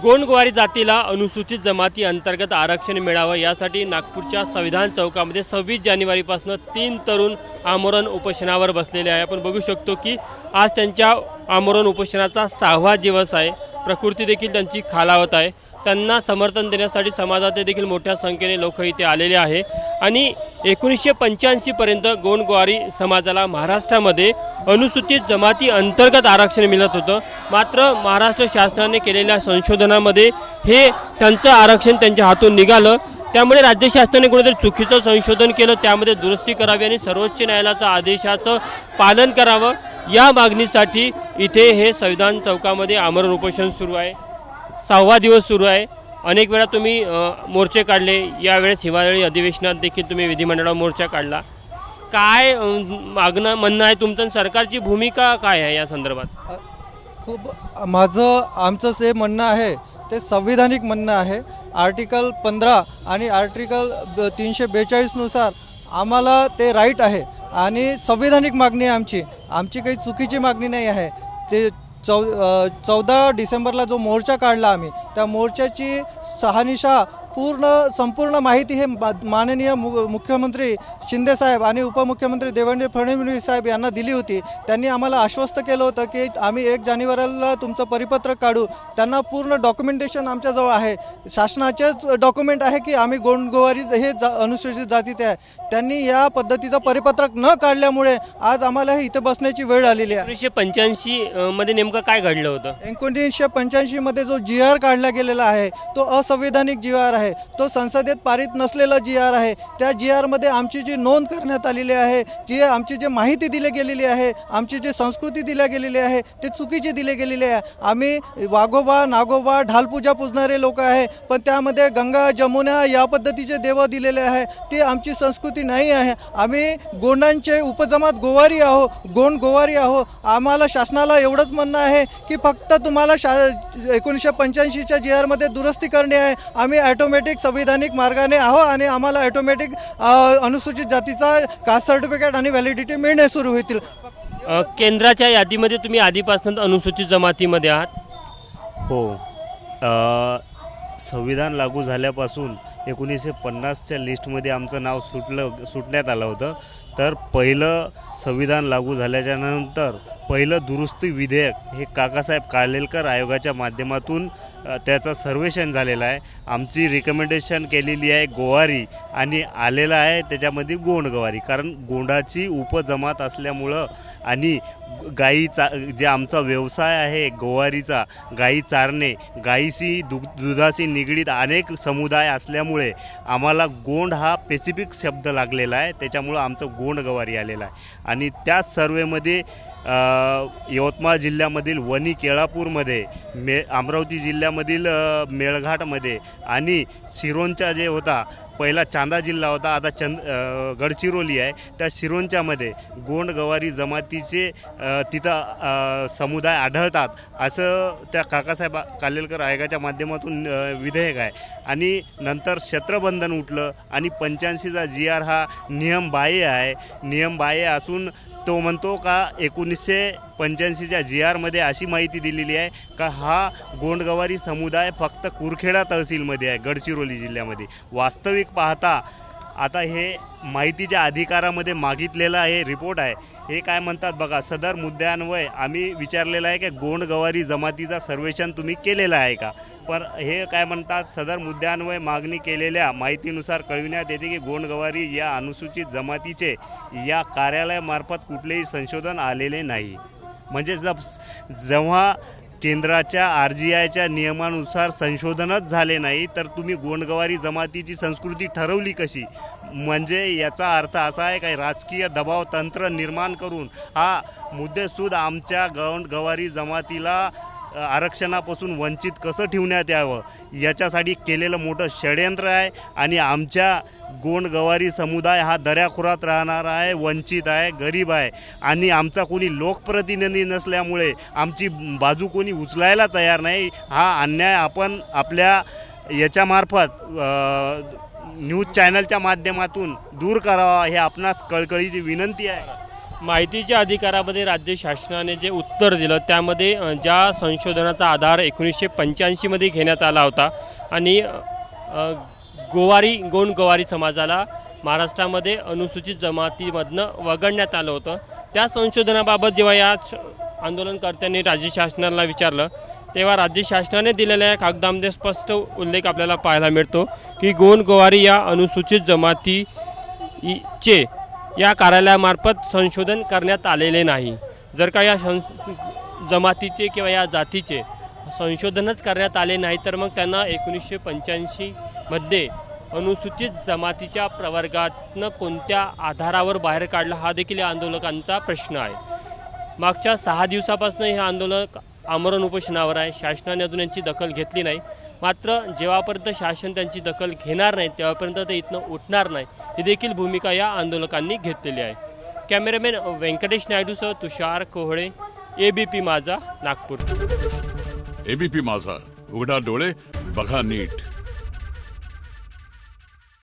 गोंडगोवारी जातीला अनुसूचित जमाती अंतर्गत आरक्षण मिळावं यासाठी नागपूरच्या संविधान चौकामध्ये 26 जानेवारीपासून 3 तरुण आमरण उपोषणावर बसलेले आहे। आपण बघू शकतो की आज त्यांच्या आमरण उपोषणाचा 6वा दिवस आहे। प्रकृती देखील त्यांची खालावत आहे। त्यांना समर्थन देण्यासाठी समाजात देखील मोठ्या संख्येने लोक इथे आलेले आहे आणि 1985 पर्यंत गोंडगोवारी समाजाला महाराष्ट्रामध्ये अनुसूचित जमाती अंतर्गत आरक्षण मिळत होतं। मात्र महाराष्ट्र शासनाने केलेल्या संशोधनामध्ये हे त्यांचं आरक्षण त्यांच्या हातून निघालं। त्यामुळे राज्य शासनाने कुठेतरी चुकीचं संशोधन केलं, त्यामध्ये दुरुस्ती करावी आणि सर्वोच्च न्यायालयाच्या आदेशाचं पालन करावं या मागणीसाठी इथे हे संविधान चौकामध्ये आमरण उपोषण सुरू आहे। 6वा दिवस सुरू आहे। अनेक वेळा तुम्ही मोर्चे काढले, यावेळेस हिवाळी अधिवेशनात देखील तुम्ही विधिमंडळावर मोर्चा काढला। काय म्हणणं आहे तुमचं, सरकारची भूमिका काय आहे या संदर्भात? खूप आमचं जे म्हणणं आहे ते संविधानिक म्हणणं आहे। आर्टिकल 15 आणि आर्टिकल 342 नुसार आम्हाला ते राईट आहे आणि संविधानिक मागणी आहे आमची काही चुकीची मागणी नाही आहे। ते 14 डिसेंबरला जो मोर्चा काढला आम्ही, त्या मोर्चाची शहानिशा संपूर्ण माहिती हे माननीय मुख्यमंत्री शिंदे साहेब आणि उपमुख्यमंत्री देवेंद्र फडणवीस साहेब यांना दिली होती। त्यांनी आम्हाला आश्वस्त केलं होतं की आम्ही 1 जानेवारीला तुमचं परिपत्रक काढू। त्यांना पूर्ण डॉक्युमेंटेशन आमच्याजवळ आहे, शासनाचेच डॉक्युमेंट आहे की आम्ही गोंडगोवारी हे अनुसूचित जातीचे आहे। त्यांनी या पद्धतीचं परिपत्रक न काढल्यामुळे आज आम्हाला इथे बसण्याची वेळ आलेली आहे। 1985 मध्ये नेमकं काय घडलं होतं? 1985 मध्ये जो GR काढला गेलेला आहे तो असंवैधानिक GR आहे, तो संसदेत पारित नसलेला GR आहे। त्या GR मध्ये आमची जी नोंद करण्यात आलेली आहे, आमची जी माहिती दिली गेलेली आहे, आमची जी संस्कृती दिली गेलेली आहे ते चुकीची दिली गेलेली आहे। आम्ही वाघोबा नागोबा ढालपूजा पूजणारे लोक आहे, पण त्यामध्ये गंगा जमुना या पद्धतीचे देव दिलेले आहे, ते आमची संस्कृती नाही आहे। आम्ही गोंडांचे उपजमात गोवारी आहो, गोंड गोवारी आहो। आम्हाला शासनाला एवढंच म्हणणं आहे की फक्त तुम्हाला 1985च्या GR मध्ये दुरुस्ती करणे आहे। आम्ही ऑटोमॅटिक संविधानिक मार्गाने आहो आणि आम्हाला ऑटोमॅटिक अनुसूचित जातीचा कास्ट सर्टिफिकेट आणि व्हॅलिडिटी मिळणे सुरू होतील। केंद्राच्या यादीमध्ये तुम्ही आधीपासून अनुसूचित जमातीमध्ये आहात? हो, संविधान लागू झाल्यापासून 1950च्या लिस्टमध्ये आमचं नाव सुटण्यात आलं होतं। तर पहिलं संविधान लागू झाल्याच्या नंतर पहिलं दुरुस्ती विधेयक हे काकासाहेब कालेलकर आयोगाच्या माध्यमातून त्याचं सर्वेक्षण झालेलं आहे। आमची रिकमेंडेशन केलेली आहे गोवारी आणि आलेलं आहे त्याच्यामध्ये गोंडगवारी, कारण गोंडाची उपजमात असल्यामुळं आणि गाईचा जे आमचा व्यवसाय आहे गोवारीचा, गाई चारणे, गाईशी दुधाशी निगडीत अनेक समुदाय असल्यामुळे आम्हाला गोंड हा स्पेसिफिक शब्द लागलेला आहे, त्याच्यामुळं आमचं गोंडगवारी आलेलं आहे। आणि त्याच सर्वेमध्ये यवतमाळ जिल्ह्यामधील वणी केळापूरमध्ये, अमरावती जिल्ह्यामधील मेळघाटमध्ये आणि सिरोंचा जे होता पहिला चांदा जिल्हा होता, आता गडचिरोली आहे, त्या सिरोंच्यामध्ये गोंडगवारी जमातीचे तिथं समुदाय आढळतात असं त्या काकासाहेब कालेलकर आयोगाच्या माध्यमातून विधेयक आहे। आणि नंतर छत्रबंधन उठलं आणि 85चा GR हा नियमबाह्य आहे। नियमबाह्य असून तो म्हणतो का 1985च्या GR मध्ये अशी माहिती दिलेली आहे का हा गोंडगवारी समुदाय फक्त कुरखेडा तहसीलमध्ये आहे, गडचिरोली जिल्ह्यामध्ये। वास्तविक पाहता आता हे माहितीच्या अधिकारामध्ये मागितलेला हे रिपोर्ट आहे। हे काय म्हणतात बघा, सदर मुद्द्यांवर आम्ही विचारलेलं आहे की गोंडगवारी जमातीचा सर्वेक्षण तुम्ही केलेलं आहे का, पण हे काय म्हणतात, सदर मुद्द्यांवर मागणी केलेल्या माहितीनुसार कळविण्यात येते की गोंडगवारी या अनुसूचित जमातीचे या कार्यालयामार्फत कुठलेही संशोधन आलेले नाही। म्हणजे जेव्हा केंद्राच्या RGIच्या नियमानुसार संशोधनच झाले नाही तर तुम्ही गोंडगवारी जमातीची संस्कृती ठरवली कशी? म्हणजे याचा अर्थ असा आहे की राजकीय दबाव तंत्र निर्माण करून हा मुद्देसूद आमच्या गोंडगवारी जमातीला आरक्षणापासून वंचित कसं ठेवण्यात यावं याच्यासाठी केलेलं मोठं षडयंत्र आहे। आणि आमच्या गोंडगवारी समुदाय हा दऱ्याखोरात राहणारा आहे, वंचित आहे, गरीब आहे आणि आमचा कोणी लोकप्रतिनिधी नसल्यामुळे आमची बाजू कोणी उचलायला तयार नाही। हा अन्याय आपण आपल्या याच्यामार्फत न्यूज चॅनलच्या माध्यमातून दूर करावा, हे आपणास कळकळीची विनंती आहे। माहितीच्या अधिकारामध्ये राज्य शासनाने जे उत्तर दिलं त्यामध्ये ज्या संशोधनाचा आधार 1985मध्ये घेण्यात आला होता आणि गोंड गवारी समाजाला महाराष्ट्रामध्ये अनुसूचित जमातीमधनं वगळण्यात आलं होतं, त्या संशोधनाबाबत जेव्हा या आंदोलनकर्त्यांनी राज्य शासनाला विचारलं तेव्हा राज्य शासनाने दिलेल्या कागदामध्ये स्पष्ट उल्लेख आपल्याला पाहायला मिळतो की गोंड गवारी या अनुसूचित जमातीचे या कार्यालयामार्फत संशोधन करण्यात आलेले नाही. जर का या जमातीचे किंवा या जातीचे संशोधनच करण्यात आले नाही तर मग त्यांना 1985मध्ये अनुसूचित जमातीच्या प्रवर्गातनं कोणत्या आधारावर बाहेर काढलं हा देखील या आंदोलकांचा प्रश्न आहे. मागच्या 6 दिवसापासून हे आंदोलक आमरण उपोषणावर आहे. शासनाने अजून यांची दखल घेतली नाही. मात्र जेव्हापर्यंत शासन त्यांची दखल घेणार नाही तेव्हापर्यंत ते इथनं उठणार नाही ही देखील भूमिका या आंदोलकांनी घेतलेली आहे. कॅमेरामॅन व्यंकटेश नायडूसह तुषार कोहळे, ABP माझा, नागपूर. ABP माझा, उघडा डोळे बघा नीट.